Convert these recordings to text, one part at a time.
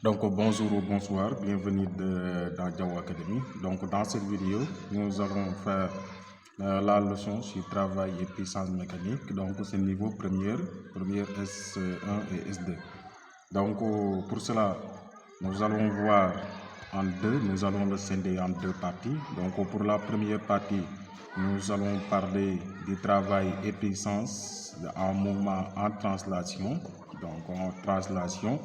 Donc bonjour ou bonsoir, bienvenue dans Diao Academy. Donc dans cette vidéo, nous allons faire la leçon sur travail et puissance mécanique. Donc c'est niveau première S1 et S2. Donc pour cela, nous allons voir en deux, nous allons le scinder en deux parties. Donc pour la première partie, nous allons parler du travail et puissance en mouvement en translation. Donc en translation.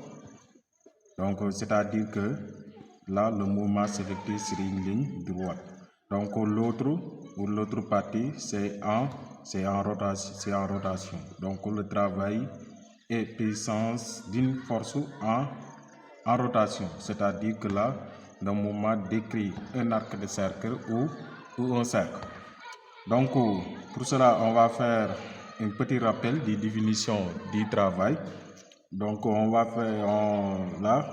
Donc, c'est-à-dire que là, le mouvement s'effectue sur une ligne droite. Donc, l'autre partie, c'est en rotation. Donc, le travail et puissance d'une force en rotation. C'est-à-dire que là, le mouvement décrit un arc de cercle ou un cercle. Donc, pour cela, on va faire un petit rappel des définitions du travail. Donc, on va faire là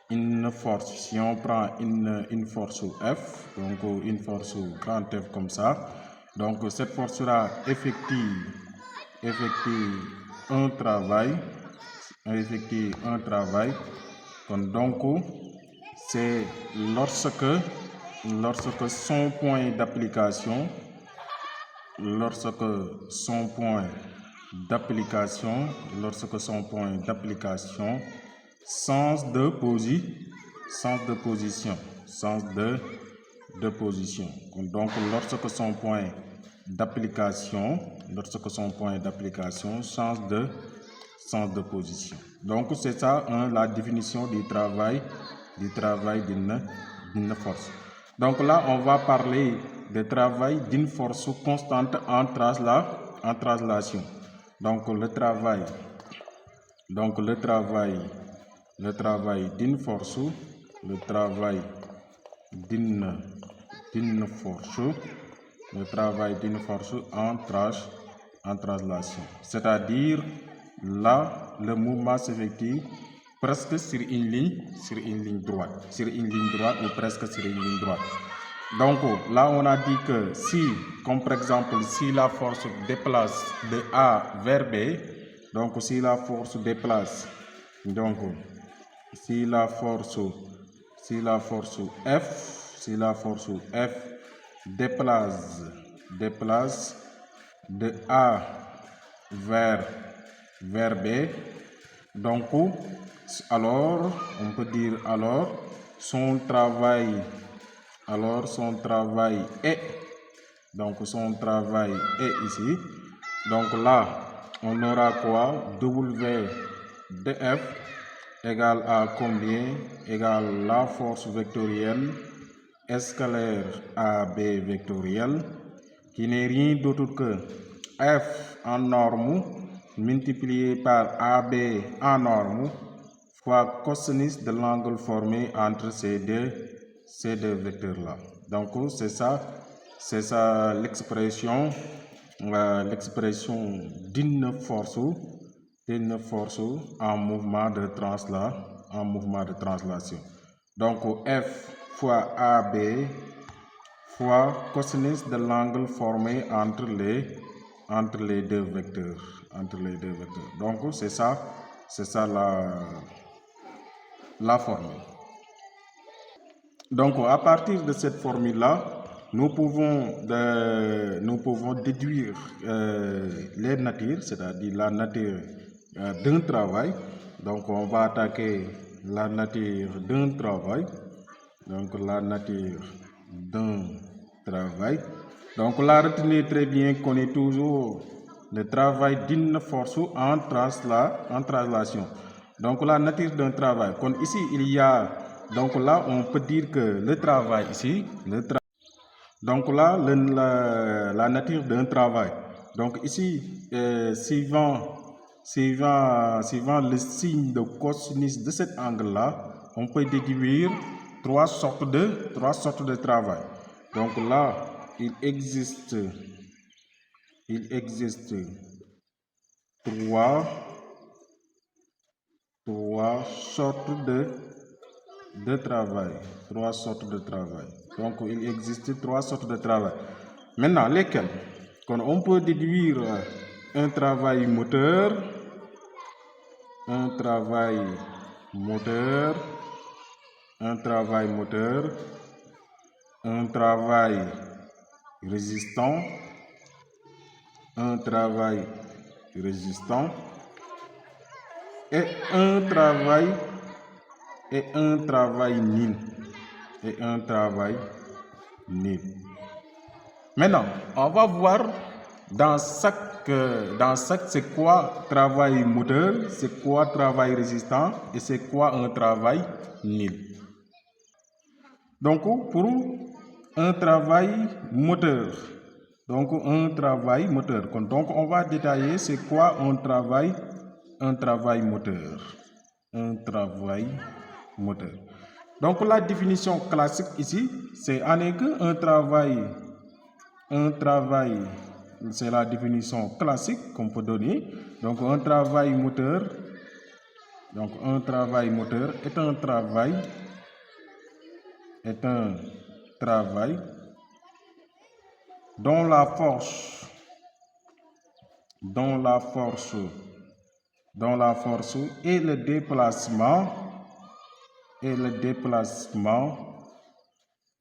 une force. Si on prend une force F, donc une force grand F comme ça, donc cette force-là effectue un travail. Donc, c'est lorsque son point d'application sens de position. Donc lorsque son point d'application change de sens de position. Donc c'est ça la définition du travail d'une force. Donc là on va parler de travail d'une force constante en translation. Donc le travail d'une force, en translation. C'est-à-dire là le mouvement s'effectue presque sur une ligne droite, ou presque sur une ligne droite. Donc là on a dit que si, comme par exemple, si la force déplace de A vers B, donc si la force déplace, si la force F déplace de A vers B, donc alors on peut dire son travail est ici. Donc là on aura quoi? W de F égale à combien? Égale la force vectorielle scalaire AB vectorielle, qui n'est rien d'autre que F en norme multiplié par AB en norme fois cosinus de l'angle formé entre ces deux vecteurs là. Donc c'est ça l'expression d'une force en mouvement de translation. Donc F fois AB fois cosinus de l'angle formé entre les deux vecteurs. Donc c'est ça la formule. Donc à partir de cette formule là, nous pouvons déduire les natures, c'est-à-dire la nature d'un travail. Donc on va attaquer la nature d'un travail. Donc la retenue très bien, connaît toujours le travail d'une force en translation. Donc la nature d'un travail. Donc ici il y a, donc là on peut dire que le travail ici, donc là la nature d'un travail. Donc ici suivant le signe de cosinus de cet angle là, on peut déduire trois sortes de travail. Donc là il existe trois sortes de travail. Donc il existe trois sortes de travail. Maintenant, lesquelles? On peut déduire un travail moteur, un travail moteur, un travail moteur, un travail résistant, un travail résistant et un travail nul. Et un travail nul. Maintenant, on va voir dans chaque c'est quoi travail moteur, c'est quoi travail résistant et c'est quoi un travail nul. Donc pour un travail moteur, donc on va détailler c'est quoi un travail moteur. Un travail moteur. Donc la définition classique ici, c'est qu'un travail, c'est la définition classique qu'on peut donner. Donc un travail moteur, est un travail dont la force et le déplacement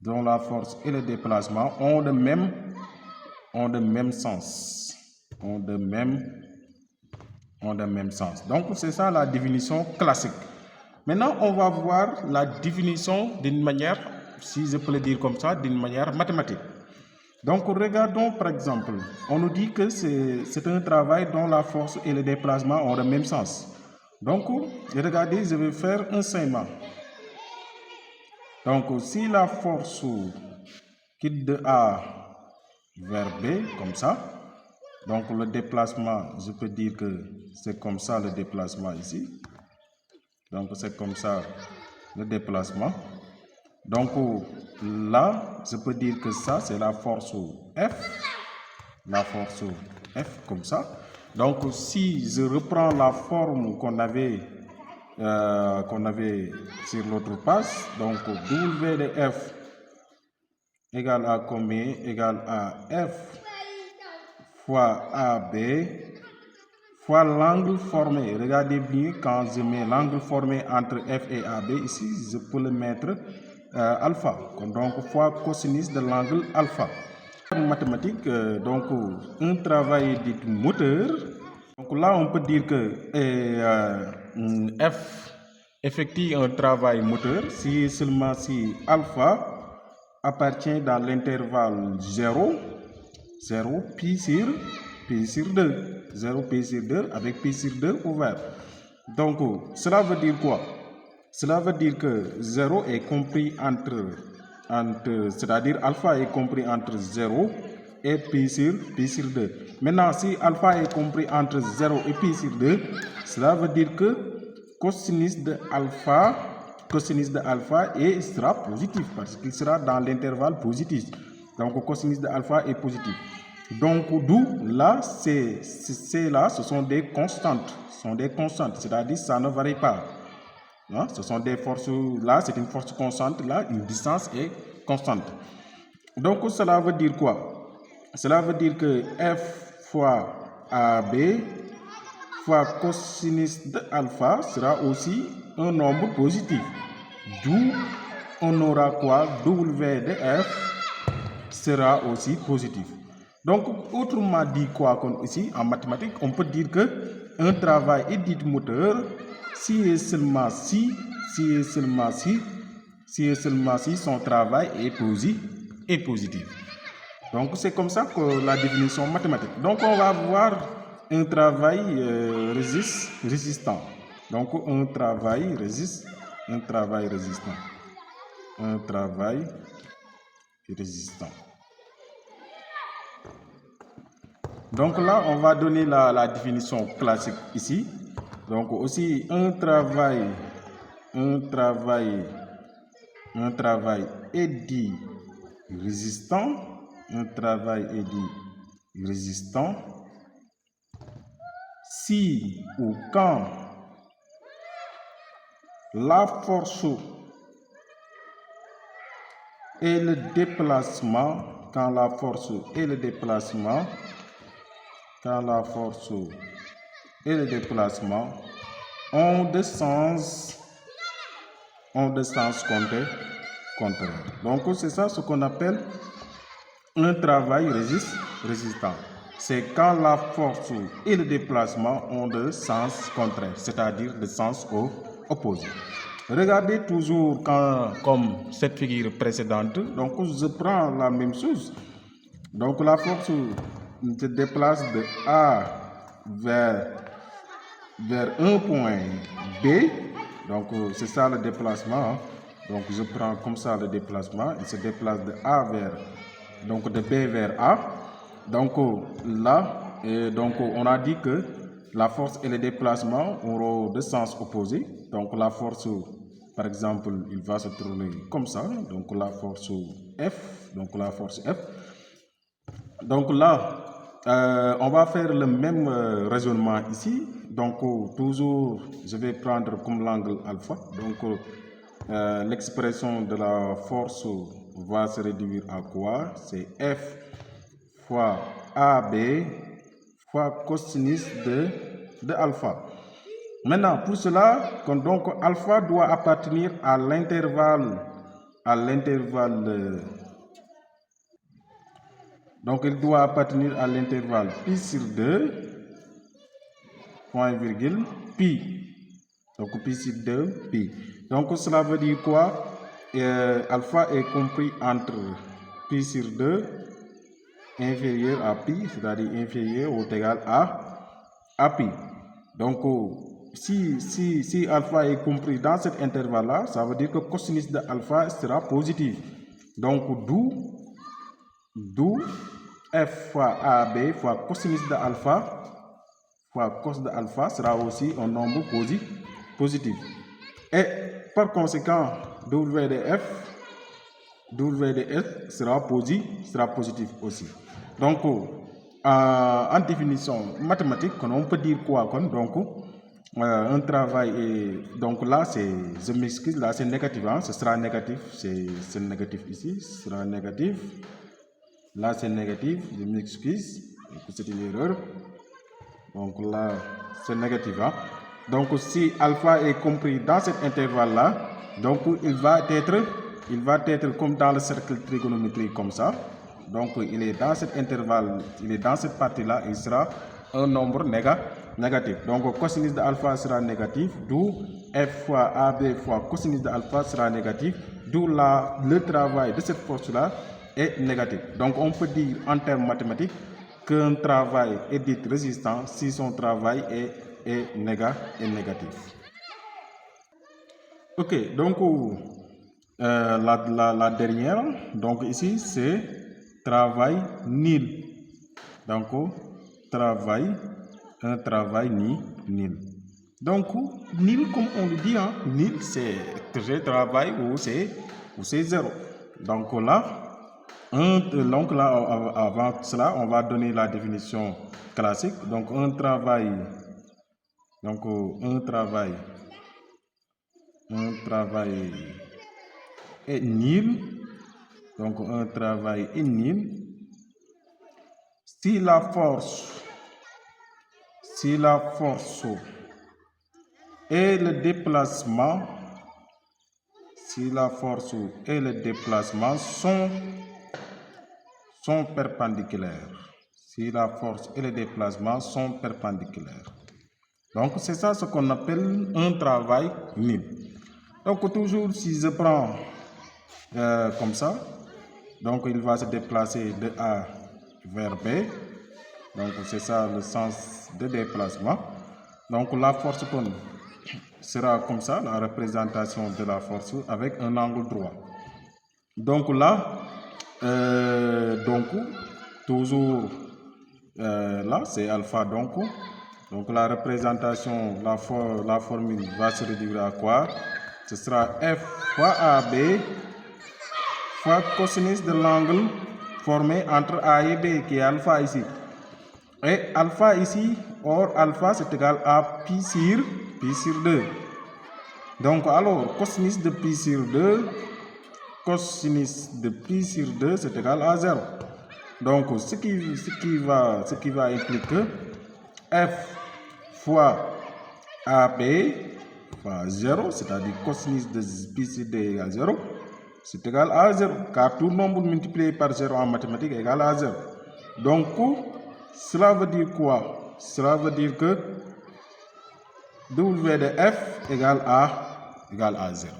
dont la force et le déplacement ont le même sens. Donc c'est ça la définition classique. Maintenant, on va voir la définition d'une manière, si je peux le dire comme ça, d'une manière mathématique. Donc regardons par exemple, on nous dit que c'est un travail dont la force et le déplacement ont le même sens. Donc regardez, je vais faire un schéma. Donc si la force quitte de A vers B, comme ça, donc le déplacement, je peux dire que c'est comme ça le déplacement ici. Donc c'est comme ça le déplacement. Donc là, je peux dire que ça c'est la force F. La force F comme ça. Donc si je reprends la forme qu'on avait sur l'autre page, donc W de F égale à combien? Égale à F fois AB fois l'angle formé. Regardez bien, quand je mets l'angle formé entre F et AB, ici, je peux le mettre alpha. Donc, fois cosinus de l'angle alpha. En mathématiques, donc, un travail dit moteur. Donc là, on peut dire que F effectue un travail moteur si seulement si alpha appartient dans l'intervalle 0, pi sur 2. 0 pi sur 2 avec pi sur 2 ouvert. Donc, cela veut dire quoi? Cela veut dire que 0 est compris entre c'est-à-dire alpha est compris entre 0 et pi sur 2. Maintenant, si alpha est compris entre 0 et pi sur 2, cela veut dire que cosinus de alpha sera positif parce qu'il sera dans l'intervalle positif. Donc, cosinus de alpha est positif. Donc, d'où là, ce sont des constantes. C'est-à-dire ça ne varie pas. Hein? Ce sont des forces, là, c'est une force constante, là, une distance est constante. Donc, cela veut dire quoi? Cela veut dire que F fois AB fois cosinus de alpha sera aussi un nombre positif. D'où on aura quoi? W de F sera aussi positif. Donc, autrement dit quoi ici, en mathématiques, on peut dire que un travail est dit moteur si et seulement si son travail est positif. Donc, c'est comme ça que la définition mathématique. Donc, on va voir un travail résistant. Donc, un travail résistant. Donc là, on va donner la définition classique ici. Donc aussi, un travail est dit résistant. Si ou quand la force et le déplacement, ont de sens ont des sens contraires. Donc c'est ça ce qu'on appelle un travail résistant. C'est quand la force et le déplacement ont des sens contraires, c'est-à-dire des sens opposés. Regardez toujours comme cette figure précédente, donc je prends la même chose. Donc la force se déplace de A vers un point B, donc c'est ça le déplacement. Donc je prends comme ça le déplacement, il se déplace de A de B vers A. Donc là, donc on a dit que la force et le déplacement auront deux sens opposés. Donc la force, par exemple, il va se trouver comme ça. Donc la force F, Donc là, on va faire le même raisonnement ici. Donc toujours, je vais prendre comme l'angle alpha. Donc l'expression de la force va se réduire à quoi? C'est F fois AB fois cosinus de alpha. Maintenant, pour cela, donc alpha doit appartenir à l'intervalle, donc il doit appartenir à l'intervalle pi sur 2, point virgule, pi. Donc pi sur 2, pi. Donc cela veut dire quoi? Alpha est compris entre pi sur 2 inférieur à pi, c'est-à-dire inférieur ou égal à pi. Donc si alpha est compris dans cet intervalle-là, ça veut dire que cosinus de alpha sera positif. Donc d'où F fois AB fois cosinus de alpha fois cos de alpha sera aussi un nombre positif. Et par conséquent, W de F sera positif aussi. Donc, en définition mathématique, on peut dire quoi? Donc, un travail est... Donc là, je m'excuse, là c'est négatif, hein? Ce sera négatif, c'est négatif ici, ce sera négatif. Là c'est négatif, je m'excuse, c'est une erreur. Donc là, c'est négatif, hein? Donc si alpha est compris dans cet intervalle-là, donc il va être comme dans le cercle trigonométrique comme ça. Donc il est dans cet intervalle, il est dans cette partie-là, il sera un nombre négatif. Donc cosinus de alpha sera négatif, d'où F fois AB fois cosinus de alpha sera négatif, d'où le travail de cette force-là est négatif. Donc on peut dire en termes mathématiques qu'un travail est dit résistant si son travail est négatif. Ok, donc la dernière, donc ici c'est travail nul. Donc un travail nul. Donc nul, comme on le dit, hein, nul c'est travail ou c'est zéro. Donc là, avant cela, on va donner la définition classique. Donc un travail est nul. Donc un travail est nul si la force et le déplacement sont perpendiculaires. Si la force et le déplacement sont perpendiculaires. Donc c'est ça ce qu'on appelle un travail nul. Donc toujours si je prends comme ça, donc il va se déplacer de A vers B. Donc c'est ça le sens de déplacement. Donc la force sera comme ça, la représentation de la force avec un angle droit. Donc là, toujours là c'est alpha. Donc la représentation, la formule va se réduire à quoi? Ce sera F fois AB fois cosinus de l'angle formé entre A et B qui est alpha ici. Et alpha ici, or alpha c'est égal à pi sur 2. Donc alors cosinus de pi sur 2 c'est égal à 0. Donc ce qui va impliquer F fois AB fois 0, c'est-à-dire cosinus de pi sur d égale 0, c'est égal à 0, car tout nombre multiplié par 0 en mathématiques est égal à 0. Donc, cela veut dire quoi? Cela veut dire que W de f égale à 0.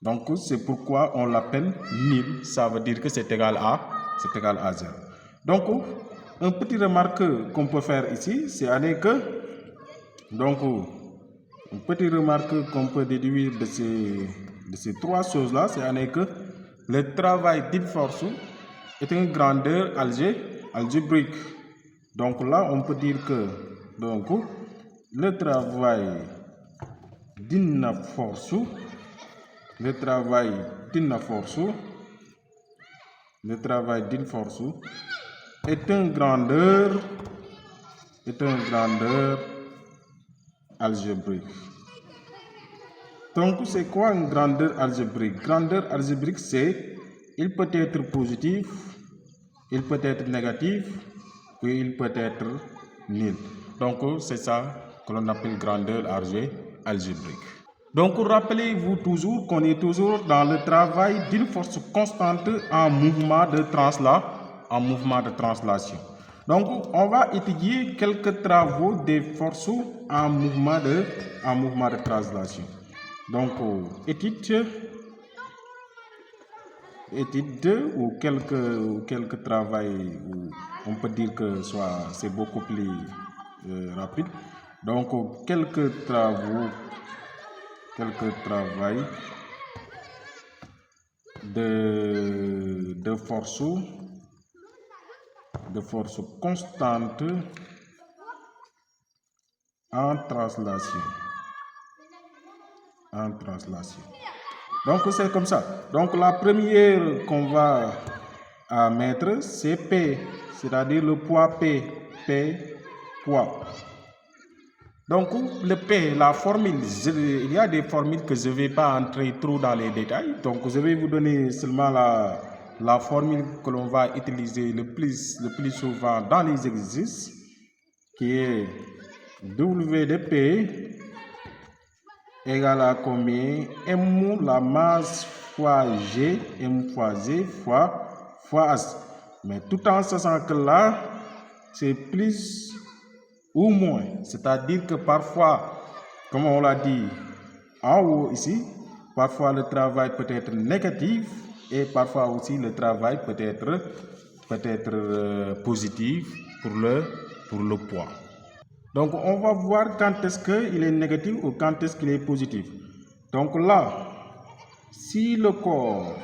Donc, c'est pourquoi on l'appelle nul. Ça veut dire que c'est égal à 0. Donc, un petit remarque qu'on peut faire ici, c'est que, donc, une petite remarque qu'on peut déduire de ces trois choses-là, c'est que le travail d'une force est une grandeur algébrique. Donc là, on peut dire que le travail d'une force est une grandeur algébrique. Donc, c'est quoi une grandeur algébrique? Grandeur algébrique, c'est il peut être positif, il peut être négatif, puis il peut être nul. Donc, c'est ça que l'on appelle grandeur algébrique. Donc, rappelez-vous toujours qu'on est toujours dans le travail d'une force constante en mouvement de translation. Donc, on va étudier quelques travaux des forces en mouvement de translation. Donc, étude ou quelques travaux, on peut dire que c'est beaucoup plus rapide. Donc, quelques travaux de force constante en translation. Donc, c'est comme ça. Donc, la première qu'on va mettre, c'est P, c'est-à-dire le poids P, poids. Donc, le P, la formule, il y a des formules que je ne vais pas entrer trop dans les détails. Donc, je vais vous donner seulement la formule que l'on va utiliser le plus souvent dans les exercices, qui est W de P égale à combien? M la masse fois G, M fois Z fois As. Mais tout en sachant que là, c'est plus ou moins. C'est-à-dire que parfois, comme on l'a dit en haut ici, parfois le travail peut être négatif et parfois aussi le travail peut être positif pour le poids. Donc, on va voir quand est-ce qu'il est négatif ou quand est-ce qu'il est positif. Donc là, si le corps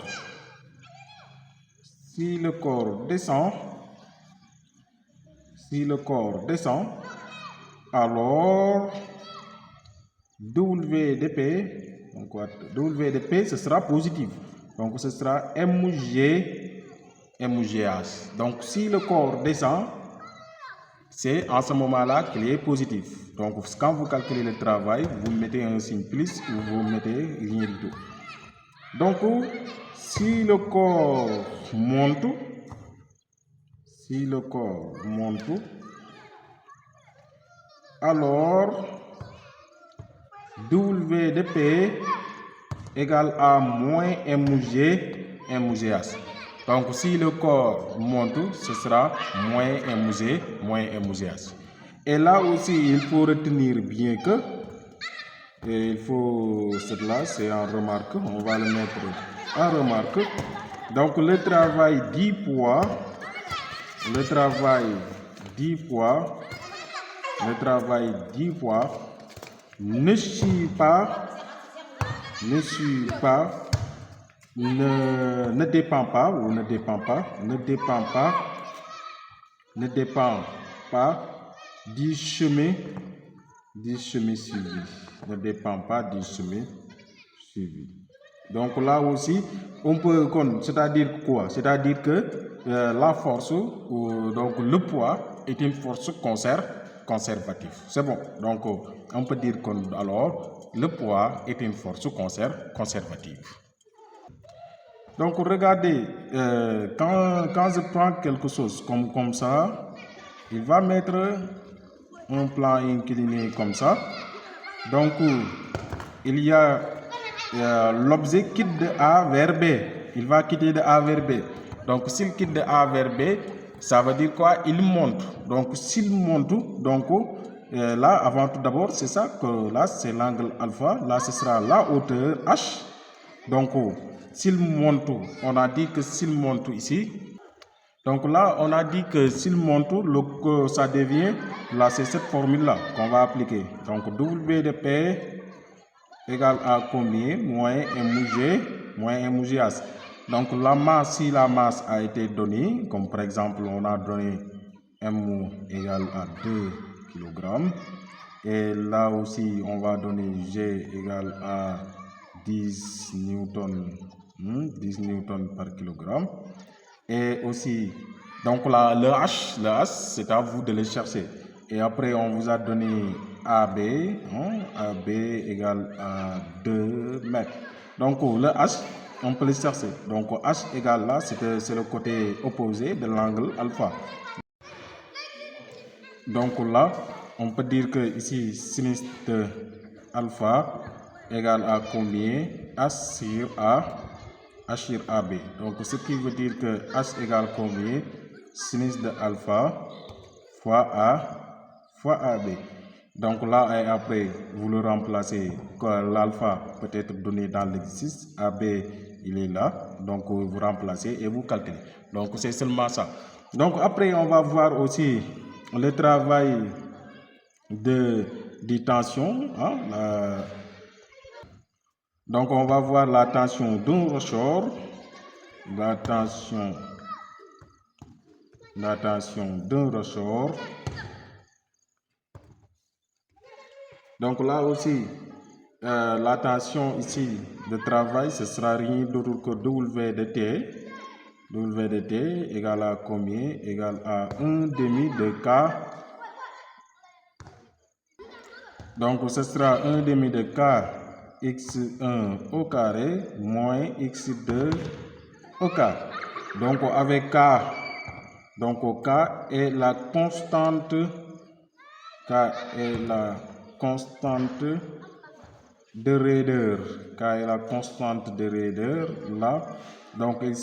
descend, alors W de P, ce sera positif. Donc, ce sera MGH. Donc, si le corps descend, c'est en ce moment-là qu'il est positif. Donc, quand vous calculez le travail, vous mettez un signe plus ou vous mettez rien du tout. Donc, si le corps monte, alors W de P égale à moins MGH. Donc, si le corps monte, ce sera moins MGH. Et là aussi, il faut retenir bien que, cela c'est en remarque, on va le mettre en remarque. Donc, le travail 10 poids ne dépend pas du chemin suivi. Ne dépend pas du chemin suivi. Donc là aussi, on peut, c'est-à-dire quoi? C'est-à-dire que la force, donc le poids, est une force conservative. C'est bon. Donc, on peut dire alors le poids est une force conservative. Donc, regardez, quand je prends quelque chose comme ça, il va mettre un plan incliné comme ça. Donc, il y a l'objet quitte de A vers B. Il va quitter de A vers B. Donc, s'il quitte de A vers B, ça veut dire quoi? Il monte. Donc, s'il monte, donc là, avant tout d'abord, c'est ça que là, c'est l'angle alpha. Là, ce sera la hauteur H. Donc, s'il monte, on a dit que s'il monte ici. Donc là, on a dit que s'il monte, ça devient, là, c'est cette formule-là qu'on va appliquer. Donc, W de P égale à combien? Moins MUGH. Donc la masse, si la masse a été donnée, comme par exemple on a donné MU égale à 2 kg, et là aussi on va donner G égale à 10 newtons, 10 newtons par kilogramme, et aussi donc là le H c'est à vous de le chercher. Et après on vous a donné AB, AB égale à 2 mètres. Donc le H, on peut le chercher. Donc H égale là, c'est le côté opposé de l'angle alpha. Donc là, on peut dire que ici, sinus de alpha égale à combien? H sur A, H sur AB. Donc ce qui veut dire que H égale combien? Sinus de alpha fois A fois AB. Donc là, et après, vous le remplacez, l'alpha peut être donné dans l'exercice, AB, il est là, donc vous remplacez et vous calculez. Donc c'est seulement ça. Donc après, on va voir aussi le travail de tension. Donc on va voir la tension d'un ressort, la tension d'un ressort. Donc là aussi, la tension ici de travail, ce sera rien d'autre que W de T. W de T égale à combien? Égale à 1 demi de K. Donc ce sera 1 demi de K x1 au carré moins x2 au carré. Donc avec K, donc K est la constante, K est la constante de raideur. K est la constante de raideur là. Donc il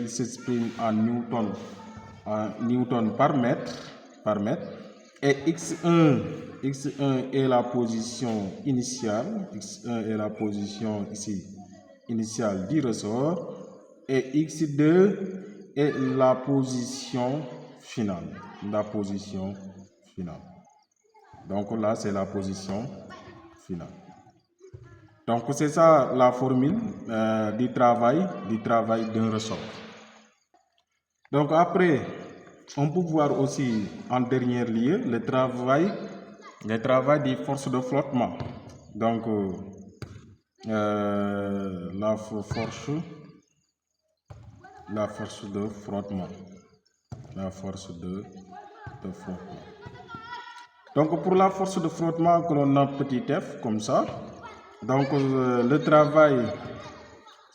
s'exprime en newton par mètre. Et x1 est la position initiale. X1 est la position ici initiale du ressort. Et x2 est la position finale. Donc là, c'est la position finale. Donc c'est ça la formule du travail d'un ressort. Donc après, on peut voir aussi en dernier lieu le travail des forces de flottement. Donc la force de frottement. Donc pour la force de frottement que l'on a petit f comme ça. Donc le travail,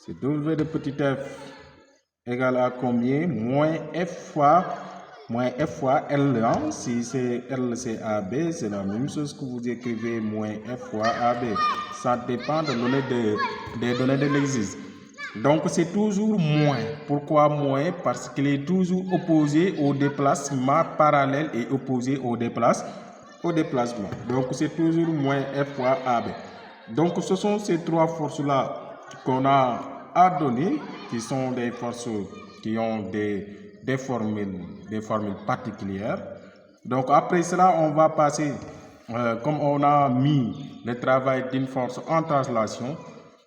c'est W de petit f égale à combien? Moins F fois L. Si c'est L, c'est AB, c'est la même chose que vous écrivez moins F fois AB. Ça dépend des données de l'exercice. Donc c'est toujours moins. Pourquoi moins? Parce qu'il est toujours opposé au déplacement parallèle et opposé au déplacement. Donc c'est toujours moins F fois AB. Donc ce sont ces trois forces-là qu'on a à donner, qui sont des forces qui ont des formules particulières. Donc après cela, on va passer, comme on a mis le travail d'une force en translation,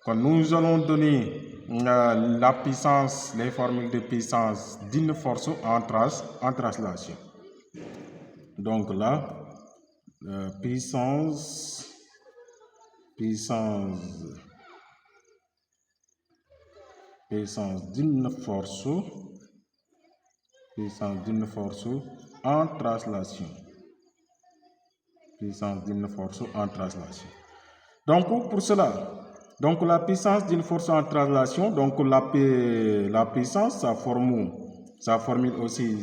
quand nous allons donner la puissance, les formules de puissance d'une force en translation. Donc là, puissance d'une force en translation. Donc pour cela, donc la puissance d'une force en translation, donc la puissance, sa formule aussi,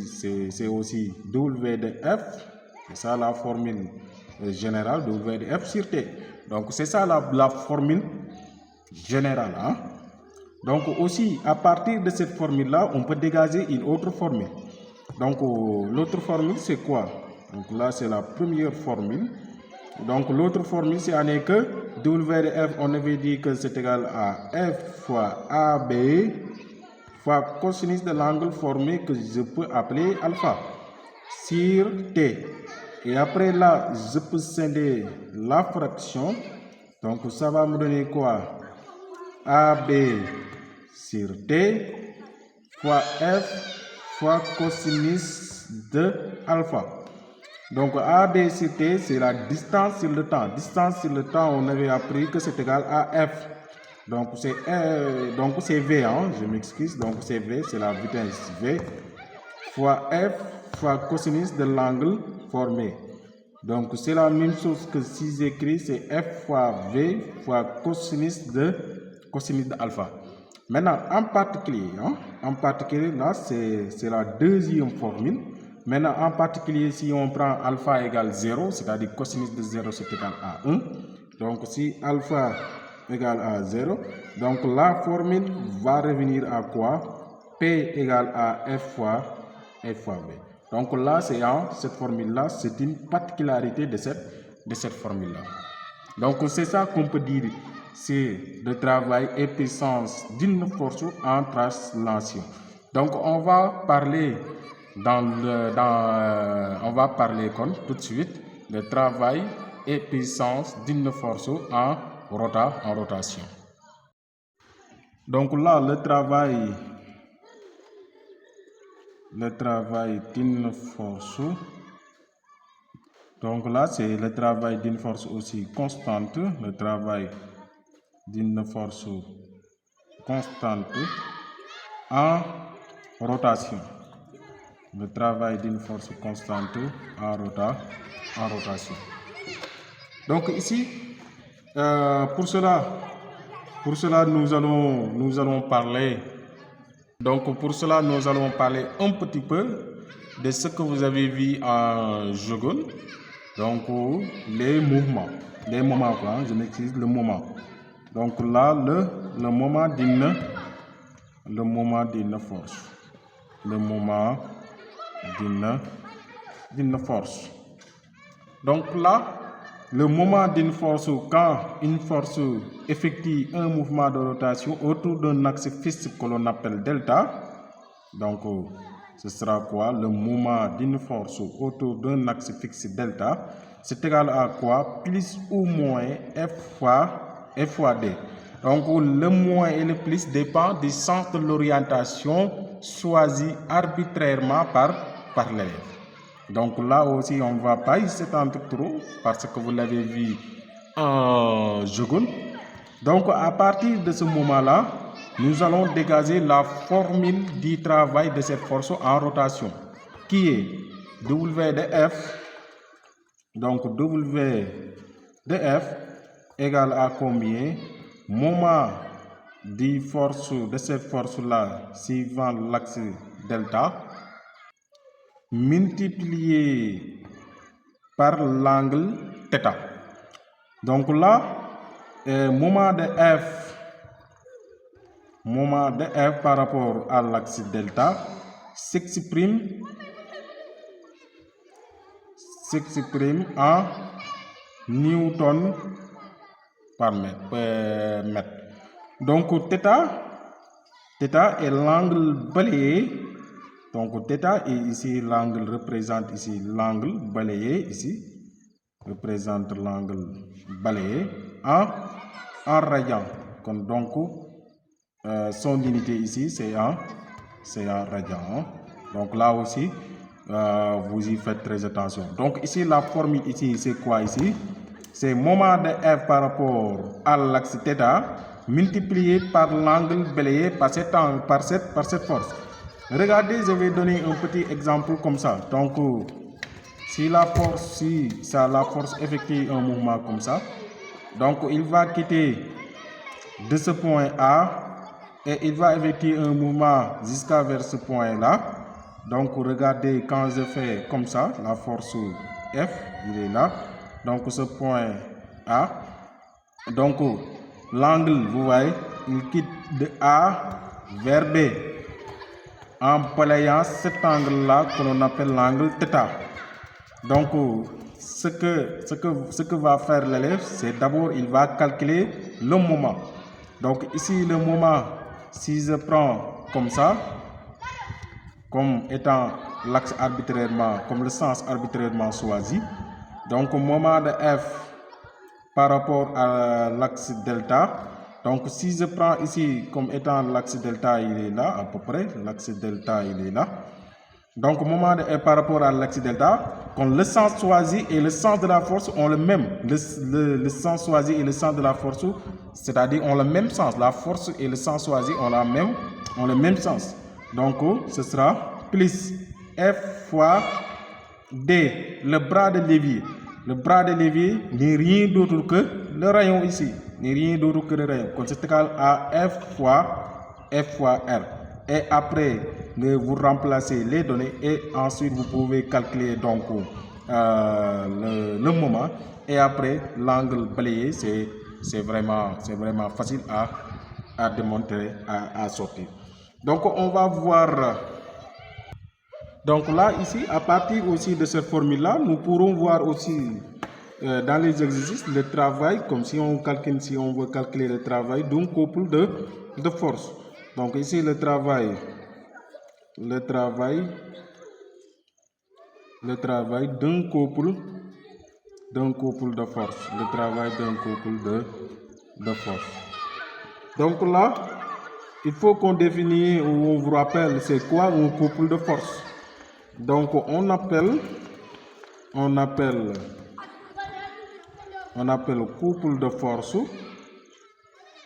c'est aussi W de F. C'est ça la formule générale, W de F sur T. Donc c'est ça la formule générale. Hein? Donc aussi, à partir de cette formule-là, on peut dégager une autre formule. Donc l'autre formule, c'est quoi? Donc là, c'est la première formule. Donc l'autre formule, c'est que W de F, on avait dit que c'est égal à F fois AB fois cosinus de l'angle formé que je peux appeler alpha sur T. Et après là, je peux scinder la fraction. Donc ça va me donner quoi? AB sur T fois F fois cosinus de alpha. Donc AB sur T, c'est la distance sur le temps. Distance sur le temps, on avait appris que c'est égal à F. Donc c'est V, hein, je m'excuse. Donc c'est V, c'est la vitesse V fois F fois cosinus de l'angle formé. Donc c'est la même chose que si j'écris, c'est F fois V fois cosinus de alpha. Maintenant, en particulier, là, c'est la deuxième formule. Maintenant, en particulier, si on prend alpha égale 0, c'est-à-dire cosinus de 0, c'est égal à 1. Donc, si alpha égale à 0, donc la formule va revenir à quoi? P égale à F fois V. Donc là, cette formule-là, c'est une particularité de cette formule-là. Donc, c'est ça qu'on peut dire. C'est le travail et puissance d'une force en translation. Donc, on va parler tout de suite le travail et puissance d'une force en rotation. Donc là, le travail d'une force. Donc là, c'est le travail d'une force aussi constante, le travail d'une force constante en rotation. Le travail d'une force constante en rotation. Donc ici, pour cela nous allons parler. Donc pour cela, nous allons parler un petit peu de ce que vous avez vu en jargon. Donc les mouvements quoi, je m'excuse, le moment. Donc là, le moment d'une force. Le moment d'une force. Donc là, le moment d'une force, quand une force effectue un mouvement de rotation autour d'un axe fixe que l'on appelle delta, donc ce sera quoi? Le moment d'une force autour d'un axe fixe delta, c'est égal à quoi? Plus ou moins F fois D. Donc le moins et le plus dépend du sens de l'orientation choisi arbitrairement par l'élève. Donc là aussi, on ne va pas y s'étendre trop parce que vous l'avez vu en jargon. Donc à partir de ce moment-là, nous allons dégager la formule du travail de cette force en rotation qui est W de F. Donc W de F égale à combien? Moment de cette force-là suivant l'axe delta multiplié par l'angle θ. Donc là, moment de F par rapport à l'axe delta s'exprime en newton par mètre. Donc θ est l'angle balayé. Donc θ est ici l'angle représente ici l'angle balayé ici représente l'angle balayé en radian. Donc son unité ici c'est en radian. Donc là aussi vous y faites très attention. Donc ici la formule ici c'est quoi ici? C'est moment de F par rapport à l'axe θ multiplié par l'angle balayé par cette force. Regardez, je vais donner un petit exemple comme ça. Donc, si la force effectue un mouvement comme ça, donc il va quitter de ce point A et il va effectuer un mouvement jusqu'à vers ce point-là. Donc, regardez, quand je fais comme ça, la force F, il est là. Donc, ce point A, Donc, l'angle, vous voyez, il quitte de A vers B en balayant cet angle-là que l'on appelle l'angle θ. Donc, ce que va faire l'élève, c'est d'abord, il va calculer le moment. Donc, ici, le moment, si je prends comme ça, comme étant l'axe arbitrairement, comme le sens arbitrairement choisi, donc, au moment de F par rapport à l'axe delta, donc si je prends ici comme étant l'axe delta, il est là, à peu près, l'axe delta, il est là. Donc, au moment de F par rapport à l'axe delta, quand le sens choisi et le sens de la force ont le même. Le sens choisi et le sens de la force, c'est-à-dire ont le même sens. La force et le sens choisi ont le même sens. Donc, ce sera plus F fois D, le bras de levier. Le bras de levier n'est rien d'autre que le rayon ici. N'est rien d'autre que le rayon. Donc, c'est égal à F fois R. Et après, vous remplacez les données et ensuite vous pouvez calculer donc le moment. Et après, l'angle balayé, c'est vraiment facile à démontrer, à sortir. Donc, on va voir. Donc là, ici, à partir aussi de cette formule-là, nous pourrons voir aussi dans les exercices le travail, comme si on veut calculer le travail d'un couple de force. Donc ici, le travail d'un couple de force. Le travail d'un couple de force. Donc là, il faut qu'on définisse ou on vous rappelle c'est quoi un couple de force. Donc on appelle couple de force.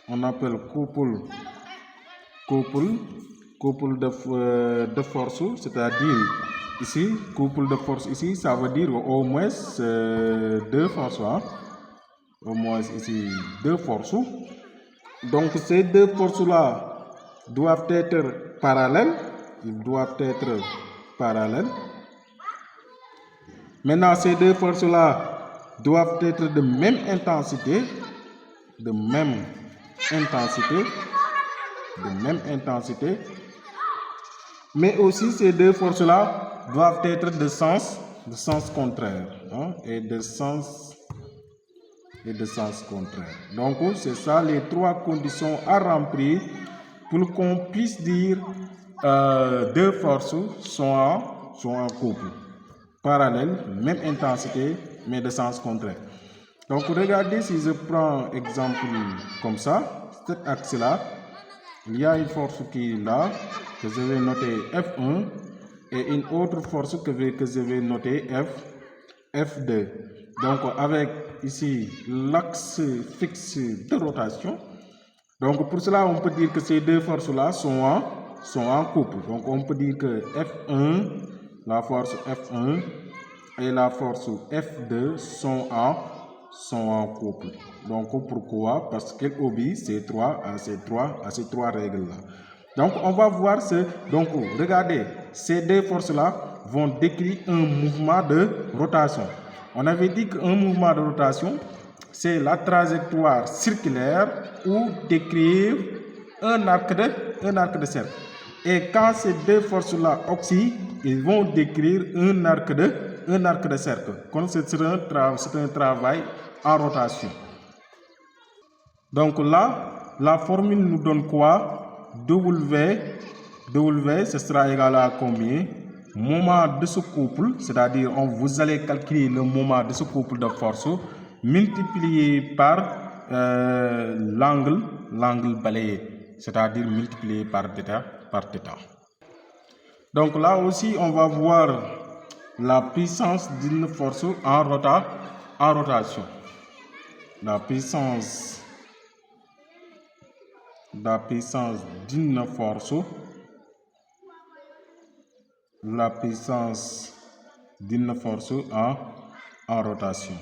On appelle couple de force, c'est-à-dire ici couple de force ici, ça veut dire au moins deux forces, hein? Au moins ici deux forces. Donc ces deux forces-là doivent être parallèles. Ils doivent être parallèles. Maintenant, ces deux forces-là doivent être de même intensité. Mais aussi, ces deux forces-là doivent être de sens contraire. Hein, et de sens contraire. Donc, c'est ça les trois conditions à remplir pour qu'on puisse dire deux forces sont en couple. Parallèles, même intensité, mais de sens contraire. Donc, regardez si je prends exemple comme ça, cet axe-là, il y a une force qui est là, que je vais noter F1, et une autre force que je vais noter F2. Donc, avec ici l'axe fixe de rotation. Donc, pour cela, on peut dire que ces deux forces-là sont en couple. Donc, on peut dire que F1, la force F1 et la force F2 sont en couple. Donc, pourquoi? Parce qu'elles obéissent à ces trois règles-là. Donc, on va voir ce. Donc, regardez, ces deux forces-là vont décrire un mouvement de rotation. On avait dit qu'un mouvement de rotation, c'est la trajectoire circulaire ou décrire un arc de cercle. Et quand ces deux forces-là oxydent, ils vont décrire un arc de cercle. Donc, c'est un travail en rotation. Donc là, la formule nous donne quoi? W, ce sera égal à combien? Moment de ce couple, c'est-à-dire vous allez calculer le moment de ce couple de force multiplié par l'angle balayé, c'est-à-dire multiplié par θ. Donc là aussi, on va voir la puissance d'une force en rotation. La puissance d'une force. La puissance d'une force en rotation.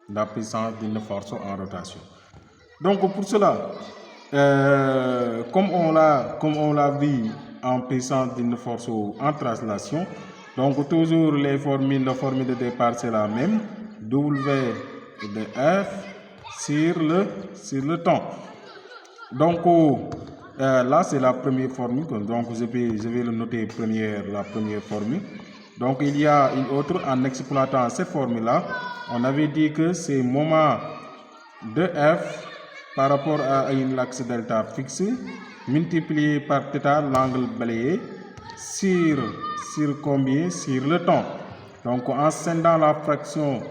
La puissance d'une force en rotation. Donc pour cela, comme on l'a vu en puissance d'une force en translation, donc toujours la formule de départ c'est la même. W de F sur le temps. Donc là, c'est la première formule. Donc je vais le noter la première formule. Donc il y a une autre en exploitant cette formule-là. On avait dit que c'est moment de F par rapport à un axe delta fixe multiplié par θ, l'angle balayé, sur combien? Sur le temps. Donc en scindant la fraction,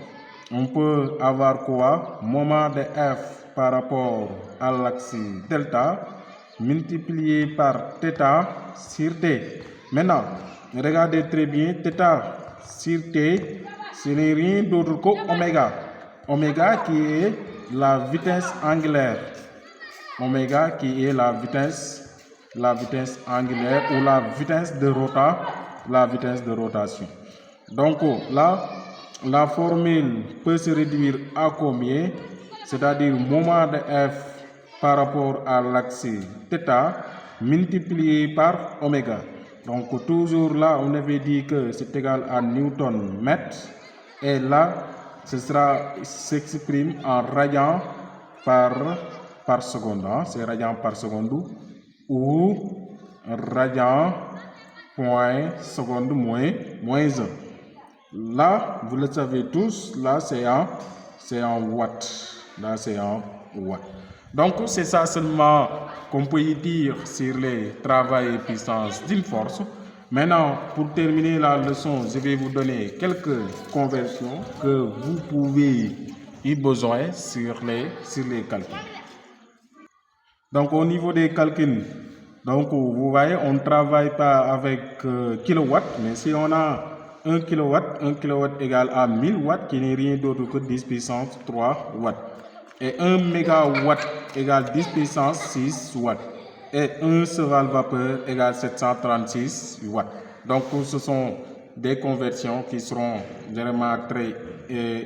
on peut avoir quoi? Moment de F par rapport à l'axe delta multiplié par θ sur t. Maintenant, regardez très bien, θ sur t, ce n'est rien d'autre qu'oméga. Oméga qui est la vitesse angulaire. Oméga qui est la vitesse angulaire ou la vitesse de rotation. Donc là, la formule peut se réduire à combien? C'est-à-dire moment de F par rapport à l'axe θ multiplié par oméga. Donc toujours là, on avait dit que c'est égal à Newton mètre. Et là, s'exprime en radians par seconde. Hein? C'est radians par seconde ou radians point seconde moins 1. Là, vous le savez tous, là c'est en watts. Là c'est en watts. Donc c'est ça seulement qu'on peut y dire sur les travail et puissance d'une force. Maintenant, pour terminer la leçon, je vais vous donner quelques conversions que vous pouvez y besoin sur les calculs. Donc au niveau des calculs, donc vous voyez, on ne travaille pas avec kilowatts, mais si on a 1 kilowatt égale à 1000 watts, qui n'est rien d'autre que 10 puissance 3 watts. Et 1 mégawatt égale 10 puissance 6 watts. Et 1 cheval vapeur égale 736 watts. Donc ce sont des conversions qui seront vraiment très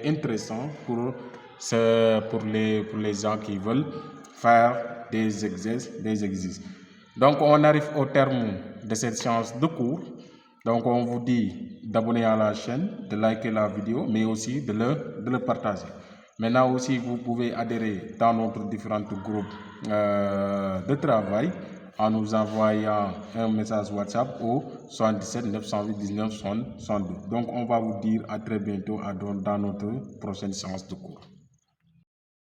intéressantes pour les gens qui veulent faire des exercices. Donc on arrive au terme de cette séance de cours. Donc on vous dit d'abonner à la chaîne, de liker la vidéo, mais aussi de le partager. Maintenant aussi, vous pouvez adhérer dans notre différents groupes de travail en nous envoyant un message WhatsApp au 77 908 19 62. Donc on va vous dire à très bientôt dans notre prochaine séance de cours.